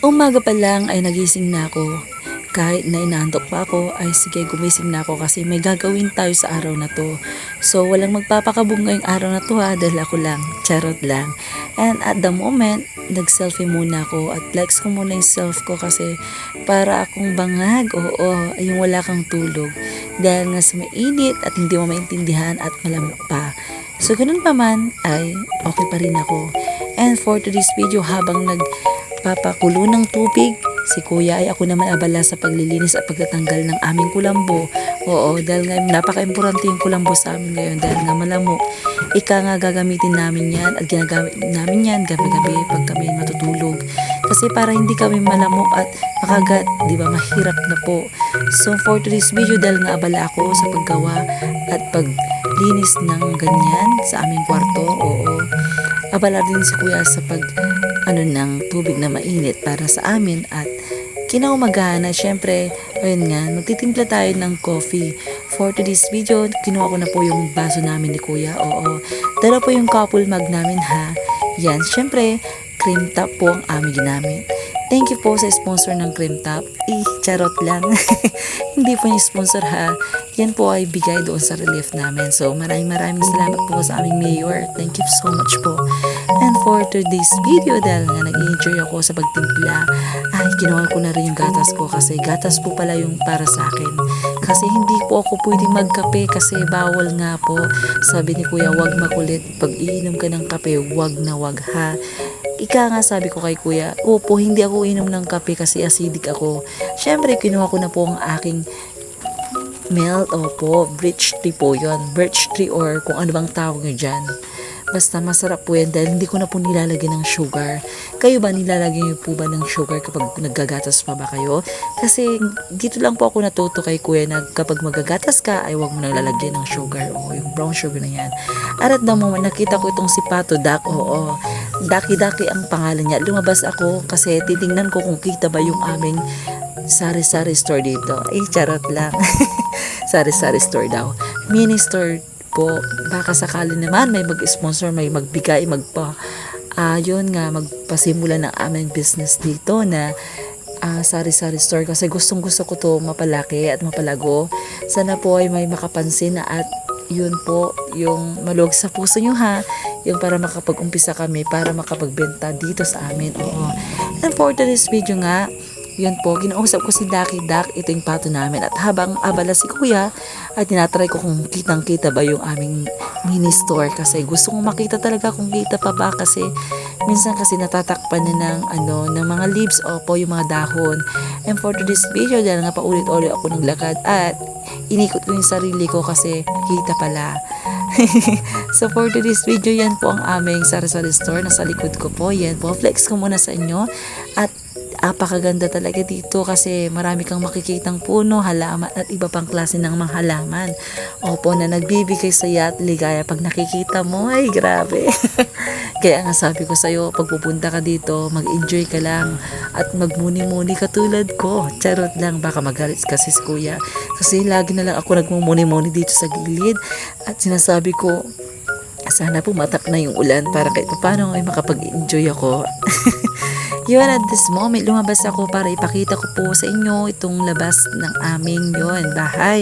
Umaga pa lang ay nagising na ako. Kahit na inaantok pa ako, ay sige gumising na ako kasi may gagawin tayo sa araw na to. So walang magpapakabog ngayong araw na to ha, dahil ako lang, charot lang. And at the moment, nag-selfie muna ako at flex ko muna yung self ko kasi para akong bangag, oo, yung wala kang tulog. Dahil nga sa mainit at hindi mo maintindihan at malamok pa. So ganun pa man, ay okay pa rin ako. And for today's video, habang nagpapakulo ng tubig, si kuya ay ako naman abala sa paglilinis at pagtatanggal ng aming kulambo. Oo, dahil nga napaka-importante yung kulambo sa amin ngayon dahil nga malamok. Ika nga gagamitin namin yan at ginagamit namin yan gabi-gabi pag kami matutulog. Kasi para hindi kami malamok at makagat, di ba, mahirap na po. So for today's video, dahil nga abala ako sa paggawa at paglinis ng ganyan sa aming kwarto, oo. Abala din si kuya sa ng tubig na mainit para sa amin at kinaumagahan na syempre, ayun nga, magtitimpla tayo ng coffee. For today's video, kinuha ko na po yung baso namin ni kuya, oo. Dala po yung couple mug namin ha. Yan, syempre, cream top po ang aming ginamit. Thank you po sa sponsor ng cream top. Charot lang. Hindi po yung sponsor ha. Yan po ay bigay doon sa relief namin. So maraming salamat po sa aming mayor. Thank you so much po. And for today's video, dahil nga nag-enjoy ako sa pagtimpla, ay kinuha ko na rin yung gatas ko kasi gatas po pala yung para sa akin. Kasi hindi po ako pwedeng magkape kasi bawal nga po. Sabi ni kuya, wag makulit. Pag iinom ka ng kape, wag na wag ha. Ika nga sabi ko kay kuya, opo, hindi ako inom ng kape kasi acidic ako. Syempre, kinuha ko na po ang aking milk, opo, birch tree po yun. Birch tree or kung ano bang tawag nyo dyan. Basta masarap po yan dahil hindi ko na po nilalagyan ng sugar. Kayo ba nilalagyan niyo po ba ng sugar kapag naggagatas pa ba kayo? Kasi dito lang po ako natuto kay kuya na kapag magagatas ka ay huwag mo nang lalagyan ng sugar o yung brown sugar na yan. At the moment nakita ko itong si Pato Duck, oo. Daki-daki ang pangalan niya. Lumabas ako kasi titingnan ko kung kita ba yung aming sari-sari store dito. Charot lang. Sari-sari store daw. Mini store po, baka sakali naman may mag-sponsor, may magbigay, yun nga, magpasimula ng aming business dito na sari-sari store kasi gustong gusto ko to mapalaki at mapalago. Sana po ay may makapansin na at yun po, yung maluwag sa puso nyo ha, yung para makapag-umpisa kami, para makapagbenta dito sa amin, oo. And for today's video nga, yun po, kinausap ko si Ducky Duck, ito yung pato namin. At habang abala si kuya, ay tinatry ko kung kitang-kita ba yung aming mini store. Kasi gusto kong makita talaga kung kita pa ba. Kasi minsan kasi natatakpan na ng mga leaves o po yung mga dahon. And for today's video, dahil nga paulit-ulit ako ng lakad at inikot ko yung sarili ko kasi kita pala. So for today's video, yan po ang aming sari-sari store. Nasa likod ko po, yan po. Flex ko muna sa inyo. At apakaganda talaga dito kasi marami kang makikitang puno, halaman at iba pang klase ng mga halaman. Opo, na nagbibigay saya at ligaya pag nakikita mo. Ay, grabe. Kaya nga sabi ko sa'yo, pag pupunta ka dito, mag-enjoy ka lang at magmuni-muni katulad ko. Charot lang, baka magalit kasi si kuya. Kasi lagi na lang ako nagmumuni-muni dito sa gilid at sinasabi ko, sana pumatak na yung ulan para kahit paano ay makapag-enjoy ako. Yun, at this moment, lumabas ako para ipakita ko po sa inyo itong labas ng aming bahay.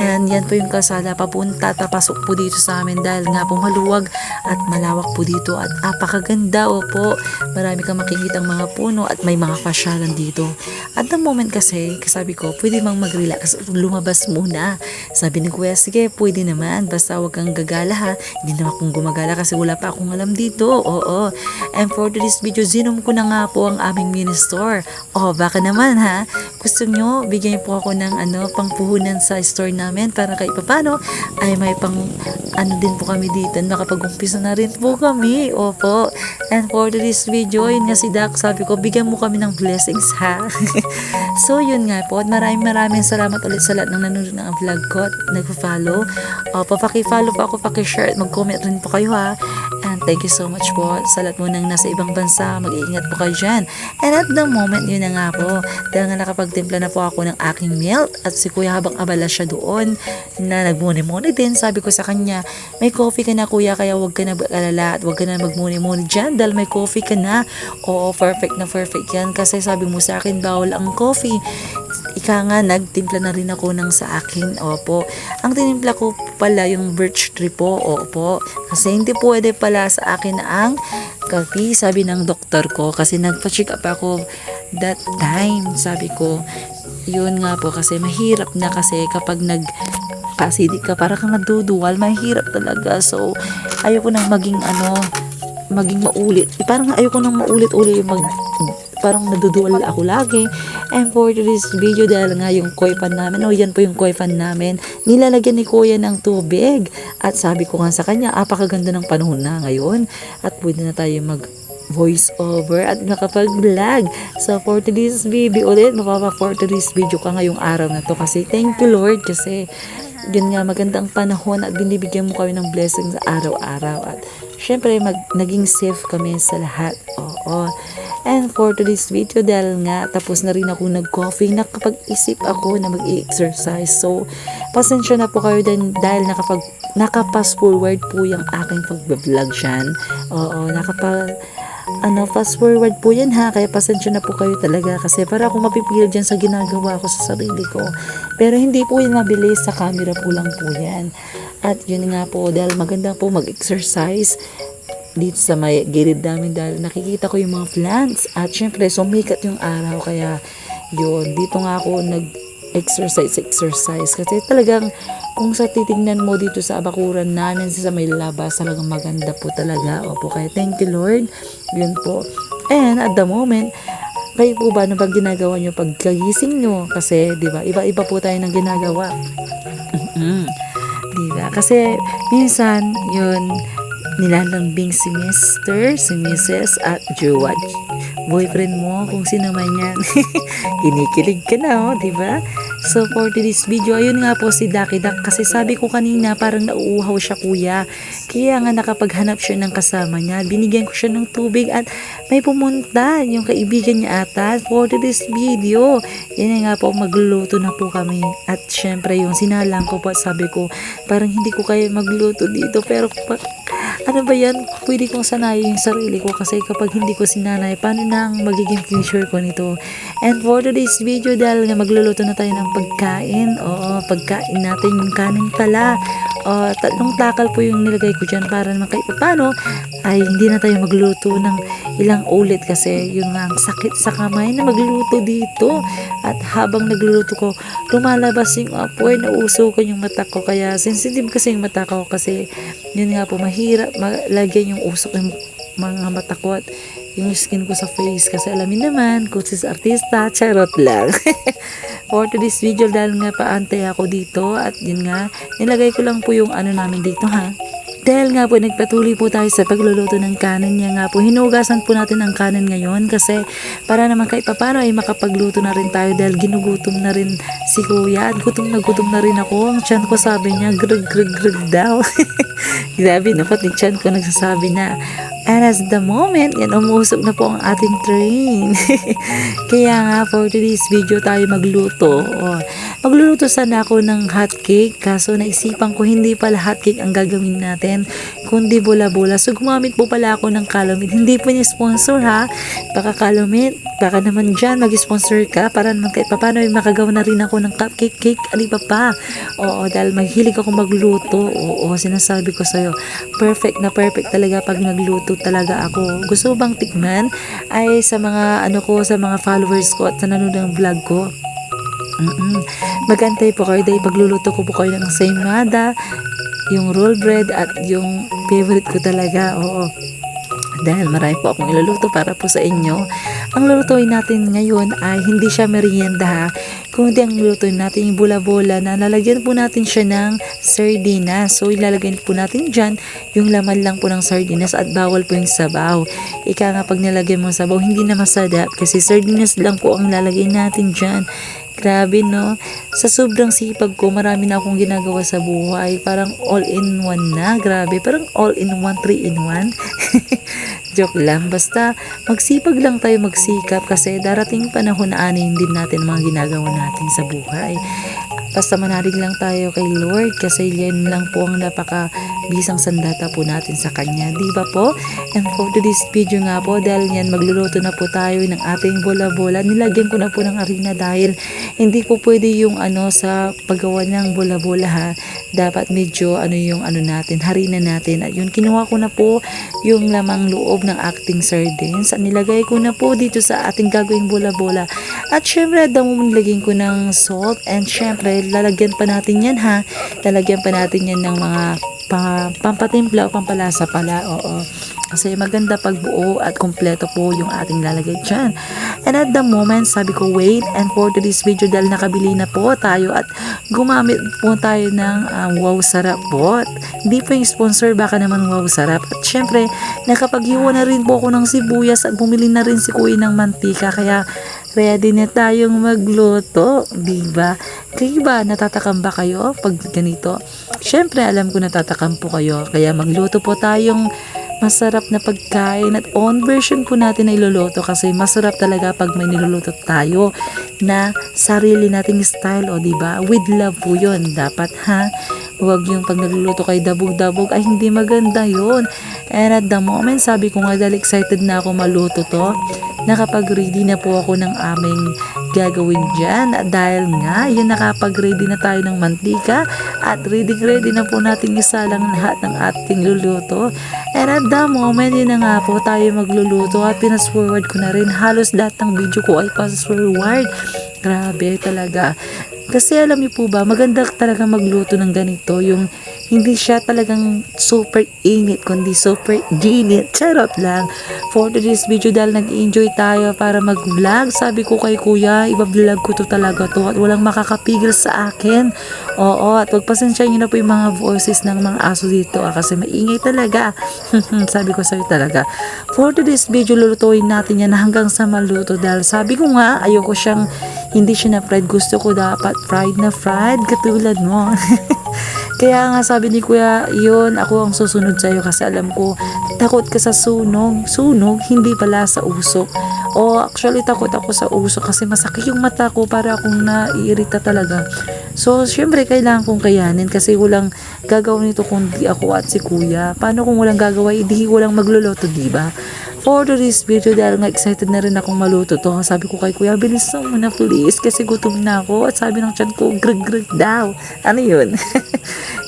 And yan po yung kalsada papunta, tapasok po dito sa amin dahil nga po maluwag at malawak po dito at apakaganda, opo. Marami kang makikitang mga puno at may mga pasyalan dito. At the moment kasi, sabi ko, pwede mang mag-relax, lumabas muna. Sabi ni kuya, sige, pwede naman, basta huwag kang gagala ha. Hindi naman akong gumagala kasi wala pa akong alam dito, oo. And for this video, zinom ko na nga po ang aming mini store. Baka naman ha, gusto nyo, bigyan po ako ng pangpuhunan sa store namin para kahit papano ay may din po kami dito, nakapag-umpisa na rin po kami, opo. And for this video, yun nga si Doc, sabi ko, bigyan mo kami ng blessings ha. So yun nga po, at maraming salamat ulit sa lahat ng nanonood ng vlog ko at nagpa-follow. Paki-follow po ako, paki-share at mag-comment rin po kayo ha. And thank you so much po sa lahat mo nang nasa ibang bansa. Mag-iingat po kayo dyan. And at the moment, yun na nga po. Dahil nga nakapagtimpla na po ako ng aking milk at si kuya habang abala siya doon na nagmuni-muni din. Sabi ko sa kanya, may coffee ka na kuya kaya wag ka na mag-alala at wag ka na magmuni-muni dyan dahil may coffee ka na. Oo, perfect na perfect yan kasi sabi mo sa akin bawal ang coffee. Ika nga, nagtimpla na rin ako ng sa akin. Opo. Ang tinimpla ko pala yung birch tree po. Opo. Kasi hindi pwede pala sa akin ang kape, sabi ng doktor ko. Kasi nagpa-check up ako that time. Sabi ko, yun nga po kasi mahirap na kasi kapag acidic ka, para kang naduduwal, mahirap talaga. So, ayoko nang maging maulit. Parang ayoko nang maulit-ulit yung parang naduduwal ako lagi. And for this video, dahil nga yung koi pan namin, yan po yung koi pan namin, nilalagyan ni kuya ng tubig. At sabi ko nga sa kanya, apakaganda ng panahon na ngayon. At pwede na tayo voice over at makapag-vlog. So for today's video ulit, for today's video ka ngayong araw na to kasi thank you Lord kasi yun nga magandang panahon at binibigyan mo kami ng blessings araw-araw at syempre naging safe kami sa lahat. Oo. And for today's video, dahil nga tapos na rin ako nag-coffee, nakapag-isip ako na mag-exercise. So, pasensya na po kayo din dahil naka-fast forward po yung aking pag-vlog dyan. Oo, fast forward po yan ha, kaya pasensya na po kayo talaga kasi para ako mapipil dyan sa ginagawa ko sa sarili ko. Pero hindi po yan mabilis, sa camera po lang po yan. At yun nga po, dahil maganda po mag-exercise dito sa may gilid namin dahil nakikita ko yung mga plants at syempre sumikat yung araw kaya yun, dito nga ako nag-exercise kasi talagang kung sa titignan mo dito sa abakuran namin sa may labas talagang maganda po talaga. Opo, kaya thank you Lord. Yun po. And at the moment, kayo po ba ano pag ginagawa nyo pagkagising nyo? Kasi di ba iba-iba po tayo ng ginagawa. Diba? Kasi minsan yun nilalambing si Mr., si Mrs. at Jowa. Boyfriend mo, kung sino man yan. Kinikilig ka na, oh, diba? So, for today's video, ayun nga po si Ducky Duck. Kasi sabi ko kanina, parang nauuhaw siya kuya. Kaya nga nakapaghanap siya ng kasama niya. Binigyan ko siya ng tubig at may pumunta yung kaibigan niya ata. For today's video, yan nga po, magluluto na po kami. At syempre, yung sinalang ko po at sabi ko, parang hindi ko kaya magluto dito. Pero ano ba yan? Pwede kong sanayin yung sarili ko kasi kapag hindi ko sinanay, paano na ang magiging future ko nito? And for today's video, dahil nga magluluto na tayo ng pagkain. Oo, pagkain natin yung kaning tala. Tatlong takal po yung nilagay ko dyan para naman kahit paano ay hindi na tayo magluto ng ilang ulit kasi yun nga ang sakit sa kamay na magluto dito. At habang nagluluto ko, lumalabas yung apoy, nausukan yung mata ko. Kaya sensitive kasi yung mata ko kasi yun nga po, mahirap malagyan yung usok ng mga mata ko at yung skin ko sa face kasi alamin naman kung si artista, charot lang. For today's video dahil nga paantay ako dito at yun nga, nilagay ko lang po yung ano namin dito ha. Dahil nga po nagpatuloy po tayo sa pagluluto ng kanin niya nga po. Hinugasan po natin ang kanin ngayon kasi para naman kahit papano ay makapagluto na rin tayo dahil ginugutom na rin si kuya at gutom na rin ako. Ang tiyan ko sabi niya grug daw. Grabe no, pati tiyan ko nagsasabi na. And as the moment, yan umusok na po ang ating train. Kaya nga for today's video tayo magluto. Magluluto sana ako ng hot cake kaso naisipan ko hindi pala hot cake ang gagawin natin kundi bola-bola. So gumamit po pala ako ng Calumet. Hindi po niya sponsor ha. Baka Calumet, baka naman dyan mag-sponsor ka para naman kahit paano makagawa na rin ako ng cupcake, ano pa. Oo, dahil mahilig ako magluto. Oo, sinasabi ko sa'yo, perfect na perfect talaga pag nagluto talaga ako. Gusto bang tikman ay sa mga sa mga followers ko at sa nanonood ng vlog ko. Magantay po kayo dahil pagluluto ko po kayo ng saimada, yung roll bread at yung favorite ko talaga. Oo. Dahil marami po akong iluluto para po sa inyo. Ang lulutuin natin ngayon ay hindi siya merienda ha, kundi ang lulutuin natin yung bola-bola na lalagyan po natin siya ng sardinas. So ilalagyan po natin dyan yung laman lang po ng sardinas at bawal po yung sabaw. Ika nga pag nilagyan mo sabaw hindi na masarap kasi sardinas lang po ang lalagyan natin dyan. Grabe no, sa sobrang sipag ko, marami na akong ginagawa sa buhay. Parang all in one na, grabe. Parang all in one, three in one. Joke lang, basta magsipag lang tayo magsikap kasi darating panahon na anin din natin mga ginagawa natin sa buhay. Basta manalig lang tayo kay Lord kasi yan lang po ang napaka-bisang sandata po natin sa Kanya. Di ba po? And for today's video nga po, dahil yan magluluto na po tayo ng ating bola-bola. Nilagyan ko na po ng harina dahil hindi po pwede yung sa paggawa ng bola-bola ha. Dapat medyo yung natin, harina natin. At yun, kinuha ko na po yung lamang loob ng acting sardines. At nilagay ko na po dito sa ating gagawing bola-bola. At syempre, nilagyan ko ng salt and syempre, lalagyan pa natin yan ha. Lalagyan pa natin yan ng mga pampatimpla o pampalasa pala. Oo. Kasi maganda pag buo at kompleto po yung ating lalagay dyan. And at the moment, sabi ko wait, and for today's video dahil nakabili na po tayo at gumamit po tayo ng Wow Sarap Pot. Hindi po yung sponsor, baka naman Wow Sarap. At syempre, nakapaghiwa na rin po ako ng sibuyas at bumili na rin si Kuya ng mantika. Kaya ready na tayong magluto, diba? Kayo ba, natatakam ba kayo pag ganito? Syempre, alam ko natatakam po kayo. Kaya magluto po tayong masarap na pagkain at own version po natin na iluluto kasi masarap talaga pag may niluluto tayo na sarili nating style o diba? With love po yun. Dapat ha? Huwag yung pag nagluluto kay dabog-dabog ay hindi maganda yun. And at the moment, sabi ko nga dahil excited na ako maluto to, nakapag-ready na po ako ng aming gagawin dyan. At dahil nga, yun nakapag-ready na tayo ng mantika at ready na po natin isalang lahat ng ating luluto. And at the moment, yun na nga po tayo magluluto at pinas-forward ko na rin. Halos lahat ng video ko ay pass-forward. Grabe talaga. Kasi alam niyo po ba, maganda talaga magluto ng ganito, yung hindi siya talagang super init, kundi super ginit. Charot lang. For today's video dahil nag-enjoy tayo para mag-vlog, sabi ko kay Kuya, iba-vlog ko to talaga to at walang makakapigil sa akin. Oo, at pagpasensya nyo na po yung mga voices ng mga aso dito kasi maingay talaga. Sabi ko sa'yo talaga. For today's video, lulutuin natin yan hanggang sa maluto dahil sabi ko nga, ayoko siyang hindi siya na fried. Gusto ko dapat fried na fried katulad mo. Kaya nga sabi ni Kuya, yun, ako ang susunod sa'yo kasi alam ko, takot ka sa sunog. Sunog, hindi pala sa usok. O actually, takot ako sa usok kasi masakit yung mata ko para akong naiirita talaga. So, syempre, kailangan kong kayanin kasi walang gagawin nito kundi ako at si Kuya. Paano kung walang gagawa, hindi walang magluluto, diba? For today's video, dahil nga excited na rin akong maluto to, sabi ko kay Kuya, bilisan mo na please kasi gutom na ako. At sabi ng tiyan ko, greg daw. Ano yun?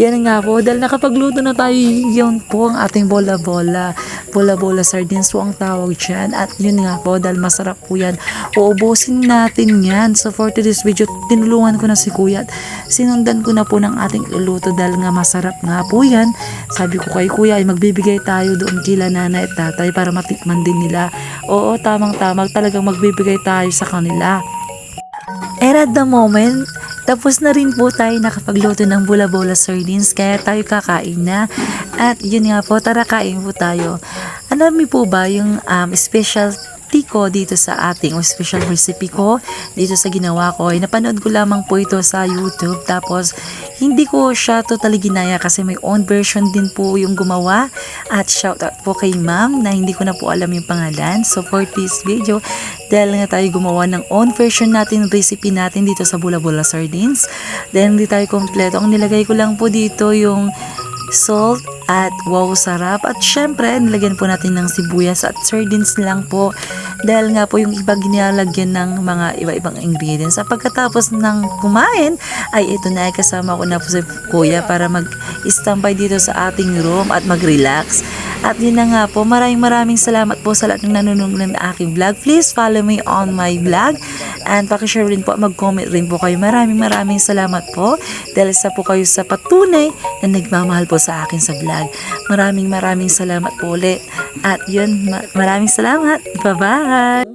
Yan nga po, dahil nakapagluto na tayo, yun po ang ating bola-bola. Bola-bola sardines po ang tawag dyan. At yun nga po, dahil masarap po yan. Uubusin natin yan. So for today's video, tinulungan ko na si Kuya at sinundan ko na po ng ating luluto dahil nga masarap nga po yan. Sabi ko kay Kuya, ay magbibigay tayo doon kila nanay at tatay para matikman din nila. Oo, tamang-tamang talagang magbibigay tayo sa kanila. And at the moment, tapos na rin po tayo nakapagluto ng bola-bola sardines kaya tayo kakain na. At yun nga po, tara kain po tayo. Alam niyo po ba yung specialty ko dito sa ating o special recipe ko dito sa ginawa ko ay napanood ko lamang po ito sa YouTube tapos hindi ko siya totally ginaya kasi may own version din po yung gumawa at shout out po kay ma'am na hindi ko na po alam yung pangalan. So for this video dahil nga tayo gumawa ng own version natin recipe natin dito sa bola-bola sardines then hindi tayo kompleto, ang nilagay ko lang po dito yung salt at Wow Sarap at syempre nilagyan po natin ng sibuyas at sardines lang po dahil nga po yung iba ginalagyan ng mga iba-ibang ingredients at pagkatapos ng kumain ay ito na kasama ko na po si Kuya para mag-stampay dito sa ating room at mag-relax. At yun na nga po, maraming salamat po sa lahat ng nanonood ng aking vlog. Please follow me on my vlog and pakishare rin po, mag-comment rin po kayo. Maraming salamat po dahil sa po kayo sa patunay na nagmamahal po sa akin sa vlog. Maraming salamat po ulit. At yun, maraming salamat. Bye-bye!